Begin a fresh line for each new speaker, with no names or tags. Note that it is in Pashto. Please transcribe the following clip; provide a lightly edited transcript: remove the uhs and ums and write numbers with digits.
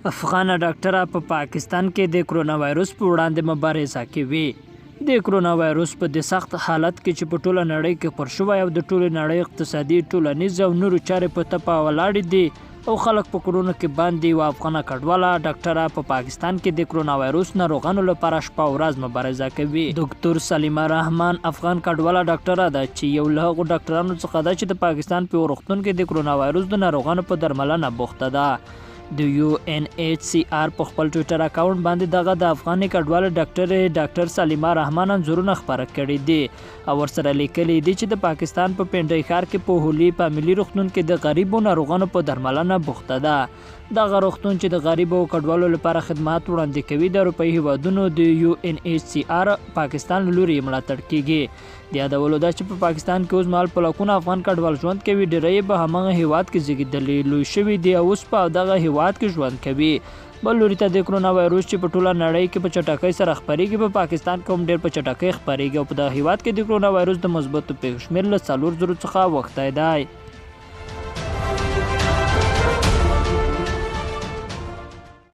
افغانه ډاکټره په پاکستان کې د کرونا وایرس په وړاندې مبارزه کوي. د کرونا وایرس په دې سخت حالت کې چې په ټوله نړۍ کې خپور شوی او د ټولې نړۍ اقتصادي، ټولنیز او نورو چارې په ټپه ولاړې دي او خلک په کورونو کې باندې و. افغانه کډواله ډاکټره په پاکستان کې د کرونا وایرس ناروغانو لپاره شپه او ورځ مبارزه کوي. ډاکټر سلیمه رحمان افغان کډواله ډاکټره ده چې یو له هغو ډاکټرانو څخه ده چې د پاکستان په روغتون کې د کرونا وایرس د ناروغانو په درملنه بوخته ده. د UNHCR په خپل ټویټر اکاونټ باندې دغه د افغاني کډواله ډاکټر سلیمه رحمان انځورونه خپاره کړي دي او ورسره لیکلي دي چې د پاکستان په پنډۍ ښار کې په هولي فامیلي روغتون کې د غریبو ناروغانو په درملنه بوخته ده. دغه روغتون چې د غریبو کډوالو لپاره خدمات وړاندې کوي د اروپایي هیوادونو د UNHCR پاکستان له لوري ملاتړ کیږي. د یادولو ده چې په پاکستان کې اوس مهال په لکونو افغان کډوال ژوند کوي. ډیری په هماغه هیواد کې زیږیدلي لوی شوي دي او اوس په دغه هیواد کې ژوند کوي. بل لوري ته د کرونا وایرس چې په ټوله نړۍ کې په چټکۍ سره خپریږي، په پاکستان کې هم ډیر په چټکۍ خپریږي او په دغه هیواد کې د کرونا وایرس د مثبتو پیښو شمېر له 4,000 څخه وښتی دی.